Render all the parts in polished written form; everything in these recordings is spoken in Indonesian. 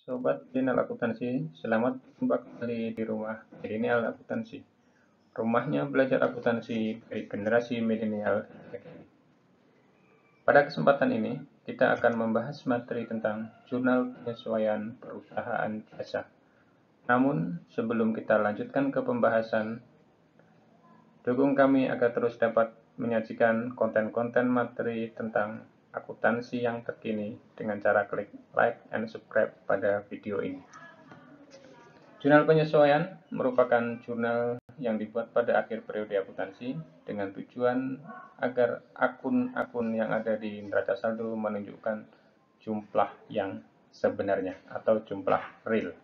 Sobat Jurnal Akuntansi, selamat berjumpa kembali di rumah Milenial Akuntansi. Rumahnya belajar akuntansi dari generasi milenial. Pada kesempatan ini, kita akan membahas materi tentang jurnal penyesuaian perusahaan jasa. Namun, sebelum kita lanjutkan ke pembahasan, dukung kami agar terus dapat menyajikan konten-konten materi tentang akuntansi yang terkini dengan cara klik like and subscribe pada video ini. Jurnal penyesuaian merupakan jurnal yang dibuat pada akhir periode akuntansi dengan tujuan agar akun-akun yang ada di neraca saldo menunjukkan jumlah yang sebenarnya atau jumlah real.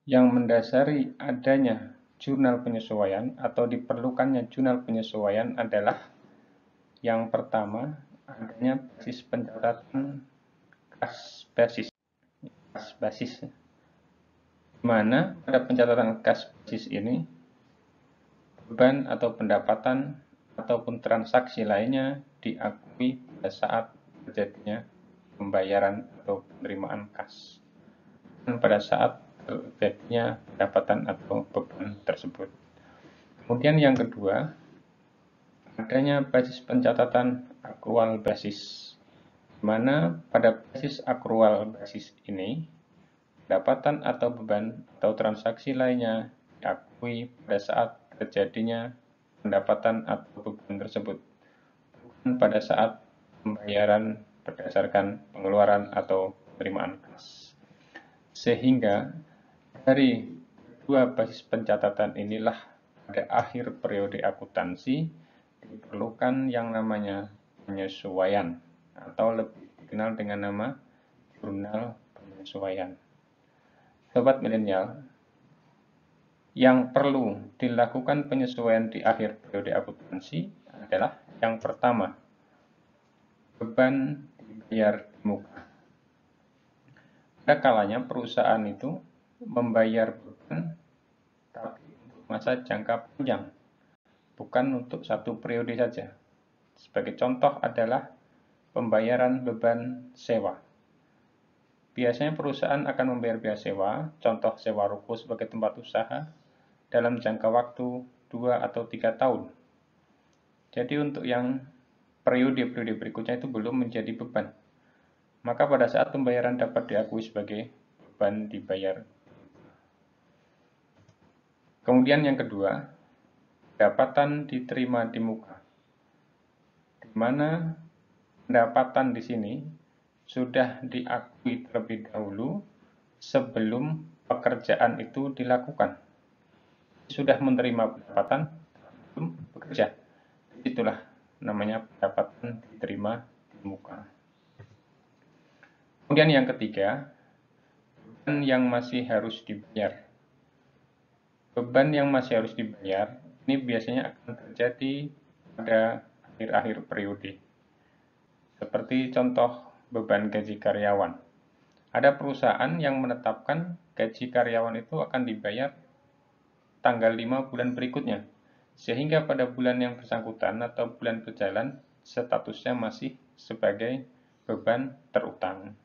Yang mendasari adanya jurnal penyesuaian atau diperlukannya jurnal penyesuaian adalah yang pertama, adanya basis pencatatan kas basis, di mana pada pencatatan kas basis ini beban atau pendapatan ataupun transaksi lainnya diakui pada saat terjadinya pembayaran atau penerimaan kas dan pada saat terjadinya pendapatan atau beban tersebut. Kemudian yang kedua, adanya basis pencatatan akrual basis, di mana pada basis akrual basis ini pendapatan atau beban atau transaksi lainnya diakui pada saat terjadinya pendapatan atau beban tersebut, bukan pada saat pembayaran berdasarkan pengeluaran atau penerimaan kas. Sehingga dari kedua basis pencatatan inilah pada akhir periode akuntansi diperlukan yang namanya penyesuaian atau lebih dikenal dengan nama jurnal penyesuaian. Sobat milenial, yang perlu dilakukan penyesuaian di akhir periode akuntansi adalah yang pertama, beban dibayar di muka. Ada kalanya perusahaan itu membayar beban tapi untuk masa jangka panjang, bukan untuk satu periode saja. Sebagai contoh adalah pembayaran beban sewa. Biasanya perusahaan akan membayar biaya sewa, contoh sewa ruko sebagai tempat usaha, dalam jangka waktu 2 atau 3 tahun. Jadi untuk yang periode-periode berikutnya itu belum menjadi beban. Maka pada saat pembayaran dapat diakui sebagai beban dibayar. Kemudian yang kedua, pendapatan diterima di muka, di mana pendapatan di sini sudah diakui terlebih dahulu sebelum pekerjaan itu dilakukan. Sudah menerima pendapatan belum bekerja. Itulah namanya pendapatan diterima di muka. Kemudian yang ketiga, beban yang masih harus dibayar. Beban yang masih harus dibayar ini biasanya akan terjadi pada akhir-akhir periode. Seperti contoh beban gaji karyawan. Ada perusahaan yang menetapkan gaji karyawan itu akan dibayar tanggal 5 bulan berikutnya. Sehingga pada bulan yang bersangkutan atau bulan berjalan, statusnya masih sebagai beban terutang.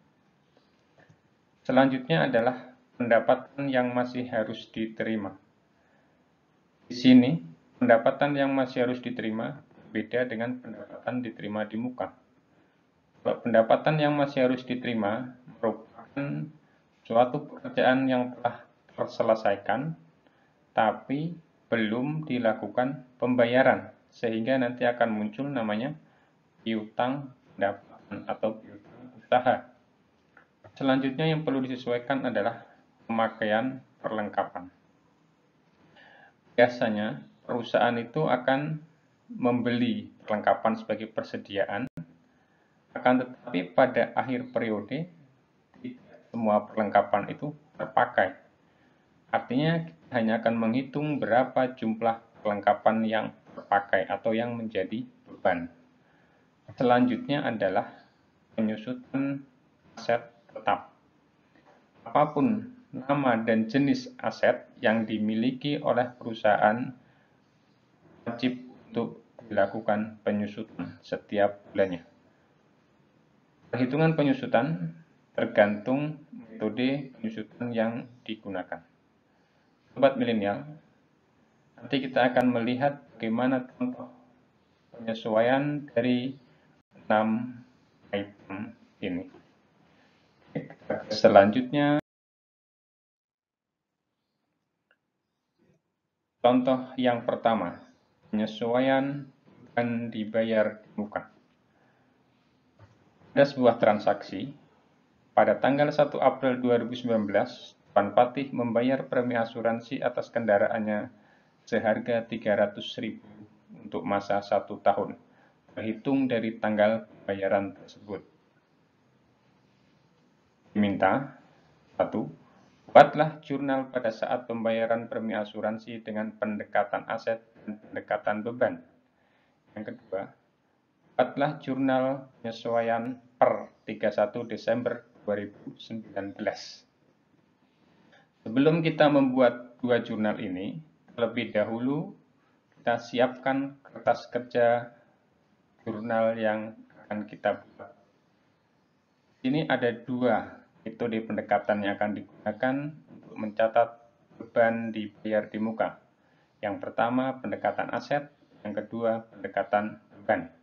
Selanjutnya adalah pendapatan yang masih harus diterima. Di sini, pendapatan yang masih harus diterima berbeda dengan pendapatan diterima di muka. Pendapatan yang masih harus diterima merupakan suatu pekerjaan yang telah terselesaikan, tapi belum dilakukan pembayaran, sehingga nanti akan muncul namanya piutang pendapatan atau piutang usaha. Selanjutnya yang perlu disesuaikan adalah pemakaian perlengkapan. Biasanya perusahaan itu akan membeli perlengkapan sebagai persediaan, akan tetapi pada akhir periode tidak semua perlengkapan itu terpakai. Artinya kita hanya akan menghitung berapa jumlah perlengkapan yang terpakai atau yang menjadi beban. Selanjutnya adalah penyusutan aset tetap. Apapun nama dan jenis aset yang dimiliki oleh perusahaan wajib untuk dilakukan penyusutan setiap bulannya. Perhitungan penyusutan tergantung metode penyusutan yang digunakan. Sobat milenial, nanti kita akan melihat bagaimana contoh penyesuaian dari 6 item ini. Selanjutnya, contoh yang pertama, penyesuaian beban dibayar di muka. Ada sebuah transaksi, pada tanggal 1 April 2019, Tuan Patih membayar premi asuransi atas kendaraannya seharga 300.000 untuk masa 1 tahun, terhitung dari tanggal pembayaran tersebut. Diminta, 1. Buatlah jurnal pada saat pembayaran premi asuransi dengan pendekatan aset dan pendekatan beban. Yang kedua, buatlah jurnal penyesuaian per 31 Desember 2019. Sebelum kita membuat dua jurnal ini, terlebih dahulu kita siapkan kertas kerja jurnal yang akan kita buat. Ini ada dua metode pendekatan yang akan digunakan untuk mencatat beban dibayar di muka. Yang pertama pendekatan aset, yang kedua pendekatan beban.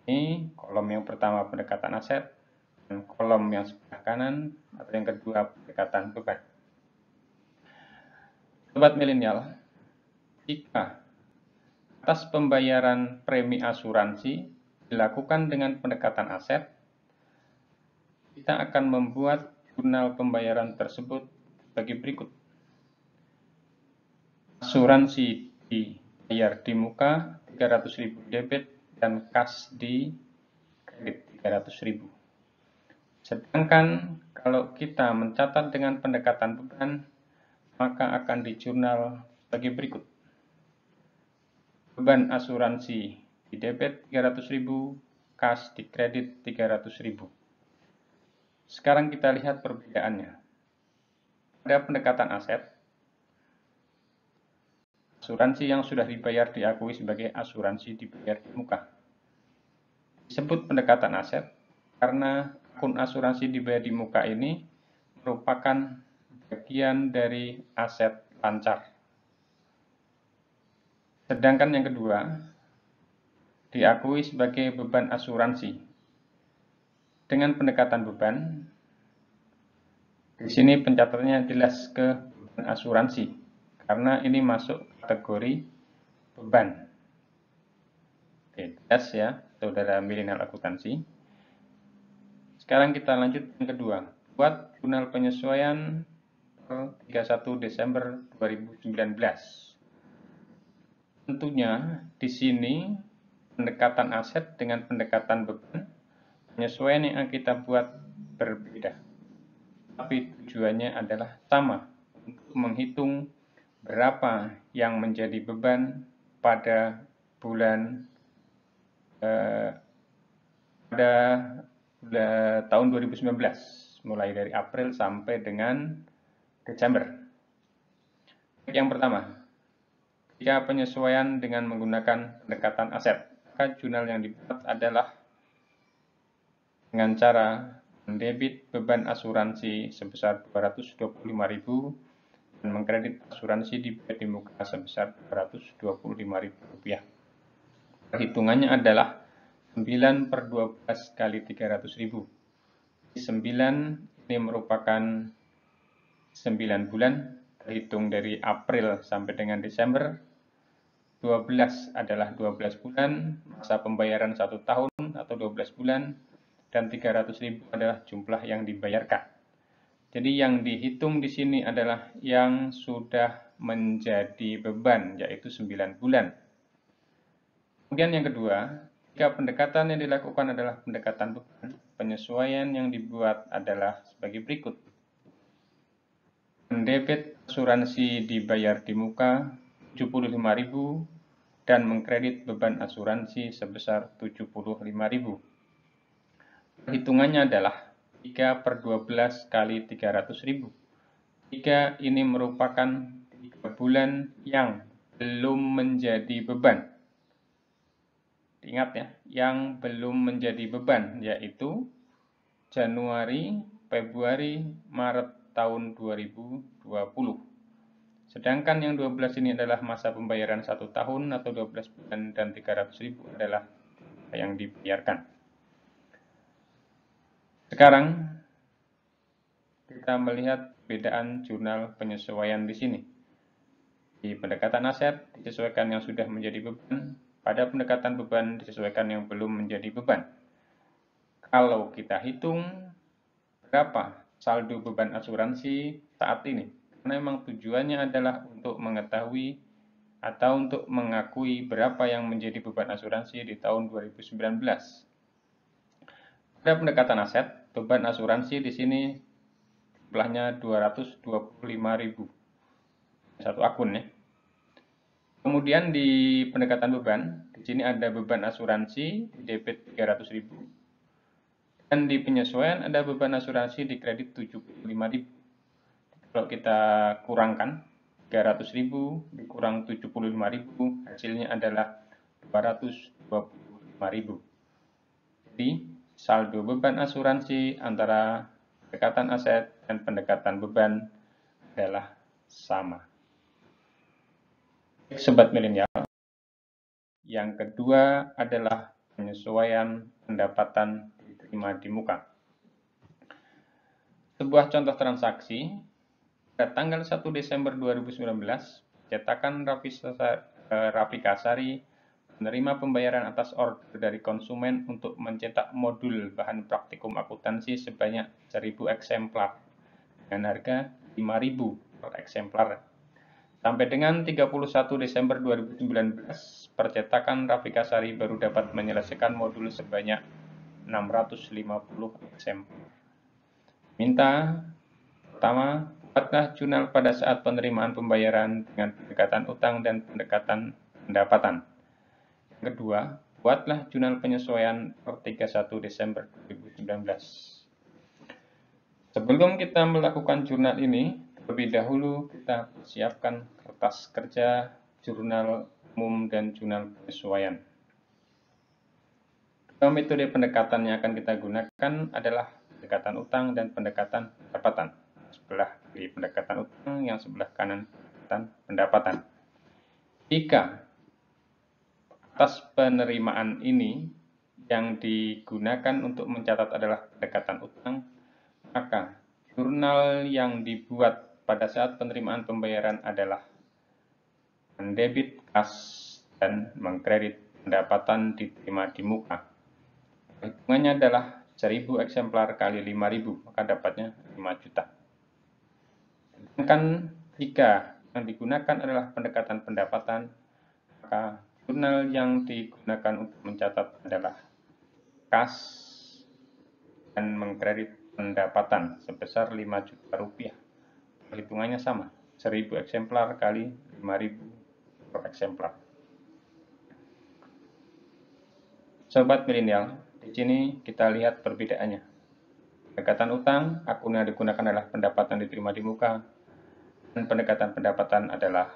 Ini kolom yang pertama pendekatan aset, dan kolom yang sebelah kanan atau yang kedua pendekatan beban. Sobat milenial, jika atas pembayaran premi asuransi dilakukan dengan pendekatan aset, kita akan membuat jurnal pembayaran tersebut sebagai berikut. Asuransi dibayar di muka 300.000 debit dan kas di kredit 300.000. Sedangkan kalau kita mencatat dengan pendekatan beban, maka akan di jurnal sebagai berikut. Beban asuransi di debit 300.000, kas di kredit 300.000. Sekarang kita lihat perbedaannya. Pada pendekatan aset, asuransi yang sudah dibayar diakui sebagai asuransi dibayar di muka. Disebut pendekatan aset karena akun asuransi dibayar di muka ini merupakan bagian dari aset lancar. Sedangkan yang kedua, diakui sebagai beban asuransi. Dengan pendekatan beban, di sini pencatatannya jelas ke beban asuransi, karena ini masuk kategori beban. Oke, jelas ya, saudara milenial akuntansi. Sekarang kita lanjut yang kedua, buat jurnal penyesuaian 31 Desember 2019. Tentunya di sini pendekatan aset dengan pendekatan beban, penyesuaian yang kita buat berbeda. Tapi tujuannya adalah sama, untuk menghitung berapa yang menjadi beban pada bulan tahun 2019, mulai dari April sampai dengan Desember. Yang pertama, jika penyesuaian dengan menggunakan pendekatan aset, maka jurnal yang dibuat adalah dengan cara mendebit beban asuransi sebesar 225.000 dan mengkredit asuransi dibayar di muka sebesar 225.000 rupiah. Perhitungannya adalah 9/12 kali 300.000. 9 ini merupakan 9 bulan, terhitung dari April sampai dengan Desember. 12 adalah 12 bulan, masa pembayaran 1 tahun atau 12 bulan, dan 300.000 adalah jumlah yang dibayarkan. Jadi yang dihitung di sini adalah yang sudah menjadi beban, yaitu 9 bulan. Kemudian yang kedua, jika pendekatan yang dilakukan adalah pendekatan beban, penyesuaian yang dibuat adalah sebagai berikut. Mendebit asuransi dibayar di muka 75.000 dan mengkredit beban asuransi sebesar 75.000. Perhitungannya adalah 3/12 kali 300.000. 3 ini merupakan 3 bulan yang belum menjadi beban. Ingat ya, yang belum menjadi beban yaitu Januari, Februari, Maret tahun 2020. Sedangkan yang 12 ini adalah masa pembayaran 1 tahun atau 12 bulan dan 300.000 adalah yang dibiarkan. Sekarang kita melihat perbedaan jurnal penyesuaian di sini. Di pendekatan aset disesuaikan yang sudah menjadi beban, pada pendekatan beban disesuaikan yang belum menjadi beban. Kalau kita hitung berapa saldo beban asuransi saat ini, karena memang tujuannya adalah untuk mengetahui atau untuk mengakui berapa yang menjadi beban asuransi di tahun 2019. Pada pendekatan aset, beban asuransi di sini jumlahnya 225.000 satu akun ya. Kemudian di pendekatan beban, di sini ada beban asuransi di debit 300.000 dan di penyesuaian ada beban asuransi di kredit 75.000. Kalau kita kurangkan 300.000 dikurang 75.000, hasilnya adalah 225.000. Jadi saldo beban asuransi antara pendekatan aset dan pendekatan beban adalah sama. Sobat milenial, yang kedua adalah penyesuaian pendapatan diterima di muka. Sebuah contoh transaksi, pada tanggal 1 Desember 2019, cetakan Raffi Kasari menerima pembayaran atas order dari konsumen untuk mencetak modul bahan praktikum akuntansi sebanyak 1.000 eksemplar dengan harga 5.000 per eksemplar. Sampai dengan 31 Desember 2019, percetakan Raffi Kasari baru dapat menyelesaikan modul sebanyak 650 eksemplar. Minta pertama, buatlah jurnal pada saat penerimaan pembayaran dengan pendekatan utang dan pendekatan pendapatan. Yang kedua, buatlah jurnal penyesuaian per 31 Desember 2019. Sebelum kita melakukan jurnal ini, terlebih dahulu kita persiapkan kertas kerja, jurnal umum, dan jurnal penyesuaian. Dua metode pendekatan yang akan kita gunakan adalah pendekatan utang dan pendekatan pendapatan. Sebelah kiri pendekatan utang, yang sebelah kanan pendapatan. Jika atas penerimaan ini yang digunakan untuk mencatat adalah pendekatan utang, maka jurnal yang dibuat pada saat penerimaan pembayaran adalah mendebit kas dan mengkredit pendapatan diterima di muka. Hitungannya adalah 1.000 eksemplar kali 5.000, maka dapatnya 5 juta. Sedangkan jika yang digunakan adalah pendekatan pendapatan, maka jurnal yang digunakan untuk mencatat adalah kas dan mengkredit pendapatan sebesar 5 juta rupiah. Perhitungannya sama, 1.000 eksemplar kali 5.000 per eksemplar. Sobat milenial, di sini kita lihat perbedaannya. Pendekatan utang, akun yang digunakan adalah pendapatan diterima di muka, dan pendekatan pendapatan adalah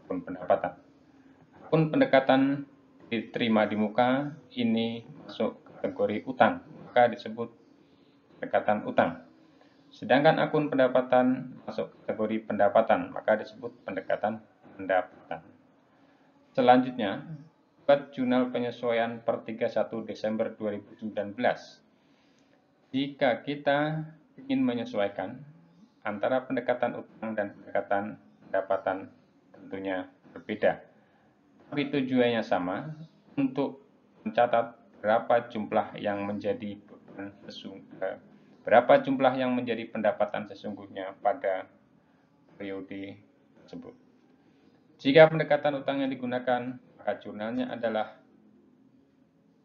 akun pendapatan. Akun pendekatan diterima di muka ini masuk kategori utang, maka disebut pendekatan utang. Sedangkan akun pendapatan masuk kategori pendapatan, maka disebut pendekatan pendapatan. Selanjutnya, buat jurnal penyesuaian per 31 Desember 2019. Jika kita ingin menyesuaikan antara pendekatan utang dan pendekatan pendapatan, tentunya berbeda. Tapi tujuannya sama, untuk mencatat berapa jumlah yang menjadi pendapatan sesungguhnya pada periode tersebut. Jika pendekatan utang yang digunakan, maka jurnalnya adalah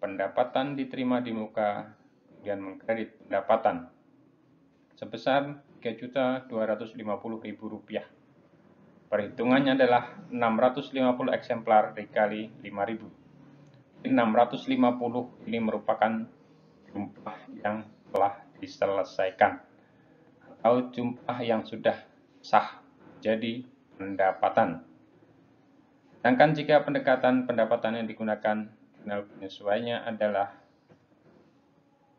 pendapatan diterima di muka kemudian mengkredit pendapatan sebesar Rp3.250.000. Perhitungannya adalah 650 eksemplar dikali 5.000. 650 ini merupakan jumlah yang telah diselesaikan atau jumlah yang sudah sah jadi pendapatan. Sedangkan jika pendekatan pendapatan yang digunakan jurnal penyesuaiannya adalah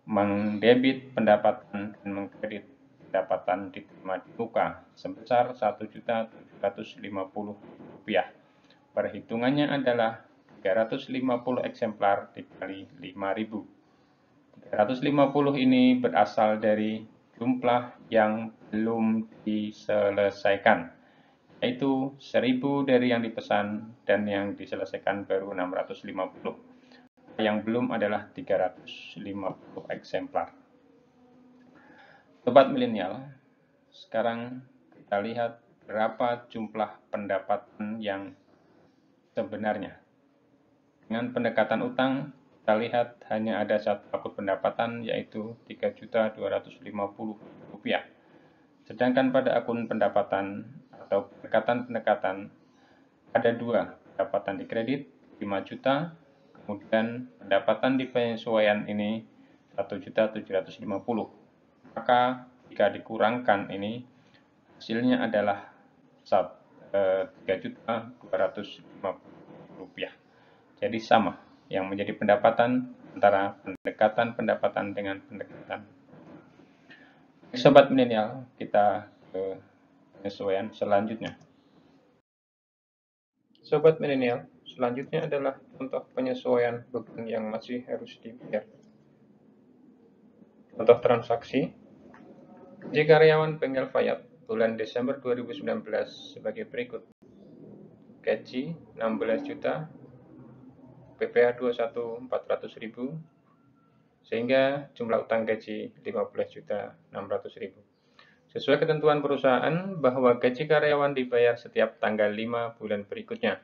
mendebit pendapatan dan mengkredit pendapatan diterima di muka sebesar Rp1.750.000. Perhitungannya adalah 350 eksemplar dikali 5.000. 350 ini berasal dari jumlah yang belum diselesaikan, yaitu 1.000 dari yang dipesan dan yang diselesaikan baru 650. Yang belum adalah 350 eksemplar. Sobat milenial, sekarang kita lihat berapa jumlah pendapatan yang sebenarnya. Dengan pendekatan utang, kita lihat hanya ada satu akun pendapatan, yaitu Rp3.250.000. Sedangkan pada akun pendapatan atau pendekatan-pendekatan ada dua, pendapatan di kredit 5 juta, kemudian pendapatan di penyesuaian ini 1.750.000. Maka jika dikurangkan ini hasilnya adalah Rp3.250.000. Jadi sama yang menjadi pendapatan antara pendekatan pendapatan dengan pendekatan. Sobat milenial, kita ke penyesuaian selanjutnya. Sobat milenial, selanjutnya adalah contoh penyesuaian beban yang masih harus dibayar. Contoh transaksi, gaji karyawan bengkel Fayat bulan Desember 2019 sebagai berikut. Gaji 16 juta, PPh 21.400.000, sehingga jumlah utang gaji 15.600.000. Sesuai ketentuan perusahaan bahwa gaji karyawan dibayar setiap tanggal 5 bulan berikutnya.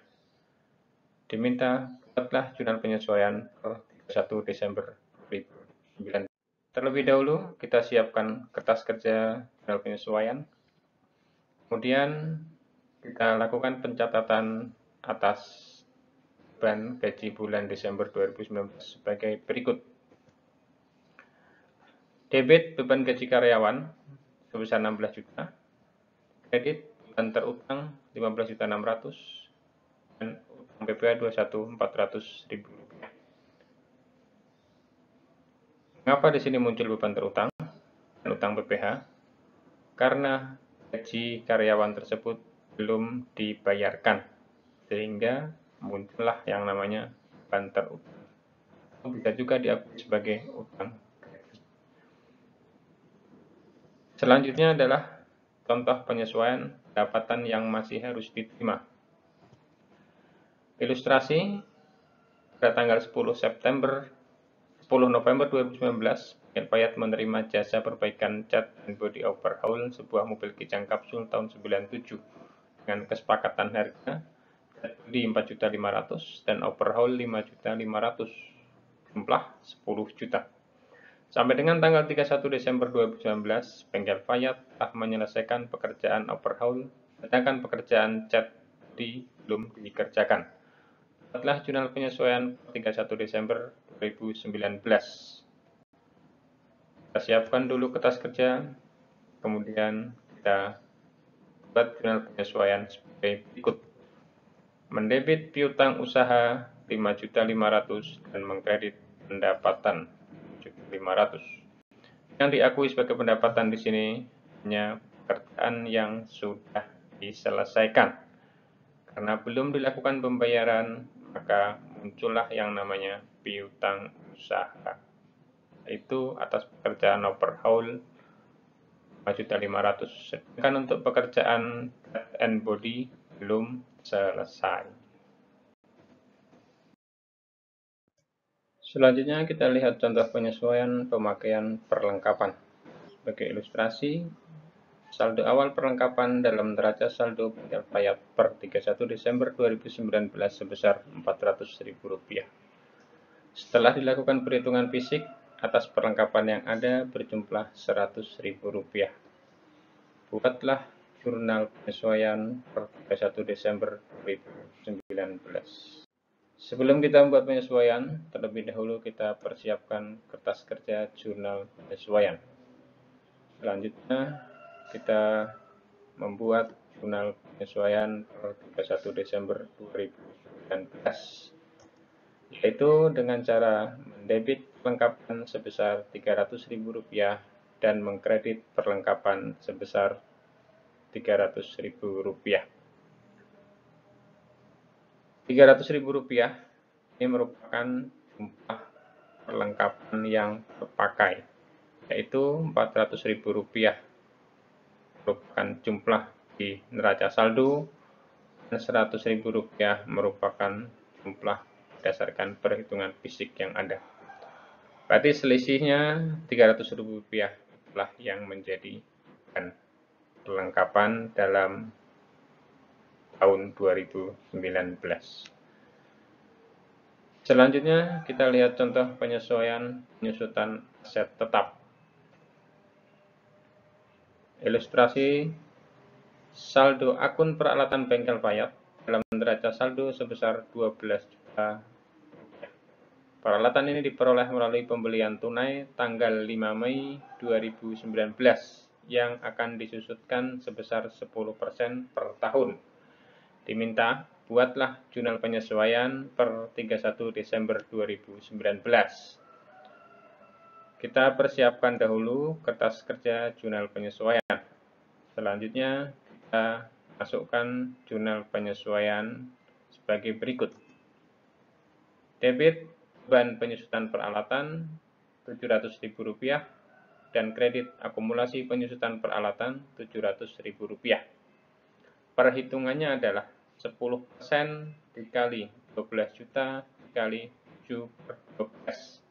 Diminta buatlah jurnal penyesuaian per 31 Desember 2009. Terlebih dahulu kita siapkan kertas kerja jurnal penyesuaian. Kemudian kita lakukan pencatatan atas beban gaji bulan Desember 2019 sebagai berikut. Debit beban gaji karyawan sebesar 16 juta, kredit beban terutang 15.600.000 dan utang PPh 21.400.000 rupiah. Mengapa di sini muncul beban terutang dan utang PPh? Karena gaji karyawan tersebut belum dibayarkan, sehingga muncullah yang namanya beban terutang. Bisa juga diakui sebagai utang. Selanjutnya adalah contoh penyesuaian pendapatan yang masih harus diterima. Ilustrasi, pada tanggal 10 November 2019, Bengkel Fayat menerima jasa perbaikan cat dan body overhaul sebuah mobil Kijang Kapsul tahun 97 dengan kesepakatan harga cat body 4.500.000 dan overhaul 5.500.000, jumlah 10 juta. Sampai dengan tanggal 31 Desember 2019, Bengkel Fayat telah menyelesaikan pekerjaan overhaul, sedangkan pekerjaan cat body belum dikerjakan. Buatlah jurnal penyesuaian 31 Desember 2019. Kita siapkan dulu kertas kerja, kemudian kita buat jurnal penyesuaian sebagai berikut. Mendebit piutang usaha 5.500.000 dan mengkredit pendapatan 7.500. Yang diakui sebagai pendapatan di sini hanya pekerjaan yang sudah diselesaikan. Karena belum dilakukan pembayaran, maka muncullah yang namanya piutang usaha. Itu atas pekerjaan overhaul 5.500.000. Sedangkan untuk pekerjaan cat and body belum selesai. Selanjutnya kita lihat contoh penyesuaian pemakaian perlengkapan. Sebagai ilustrasi, saldo awal perlengkapan dalam neraca saldo Bengkel Fayat per 31 Desember 2019 sebesar Rp400.000. Setelah dilakukan perhitungan fisik, atas perlengkapan yang ada berjumlah Rp100.000. Buatlah jurnal penyesuaian per 31 Desember 2019. Sebelum kita membuat penyesuaian, terlebih dahulu kita persiapkan kertas kerja jurnal penyesuaian. Selanjutnya, kita membuat jurnal penyesuaian per 31 Desember 2019. yaitu dengan cara mendebit perlengkapan sebesar Rp300.000 dan mengkredit perlengkapan sebesar Rp300.000. Rp300.000 ini merupakan jumlah perlengkapan yang terpakai, yaitu Rp400.000 merupakan jumlah di neraca saldo dan Rp100.000 merupakan jumlah berdasarkan perhitungan fisik yang ada. Berarti selisihnya Rp300.000 itulah yang menjadi perlengkapan dalam tahun 2019. Selanjutnya kita lihat contoh penyesuaian penyusutan aset tetap. Ilustrasi saldo akun peralatan bengkel Payat dalam neraca saldo sebesar 12 juta. Peralatan ini diperoleh melalui pembelian tunai tanggal 5 Mei 2019 yang akan disusutkan sebesar 10% per tahun. Diminta, buatlah jurnal penyesuaian per 31 Desember 2019. Kita persiapkan dahulu kertas kerja jurnal penyesuaian. Selanjutnya, kita masukkan jurnal penyesuaian sebagai berikut. Debit beban penyusutan peralatan Rp700.000 dan kredit akumulasi penyusutan peralatan Rp700.000. Perhitungannya adalah 10% dikali 12 juta dikali 7 per 12.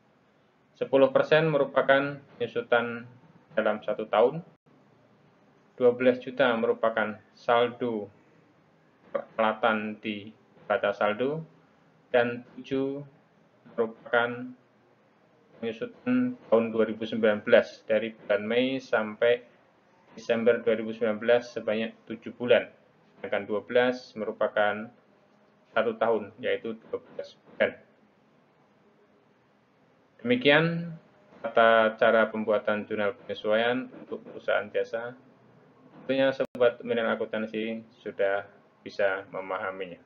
10% merupakan penyusutan dalam 1 tahun, 12 juta merupakan saldo peralatan di neraca saldo, dan 7 merupakan penyusutan tahun 2019 dari bulan Mei sampai Desember 2019 sebanyak 7 bulan. Sedangkan 12 merupakan 1 tahun, yaitu 12 bulan. Demikian tata cara pembuatan jurnal penyesuaian untuk perusahaan jasa. Tentunya sobat milenial akuntansi sudah bisa memahaminya.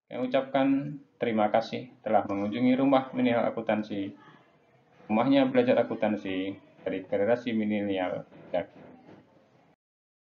Saya ucapkan terima kasih telah mengunjungi rumah milenial akuntansi, rumahnya belajar akuntansi dari generasi milenial.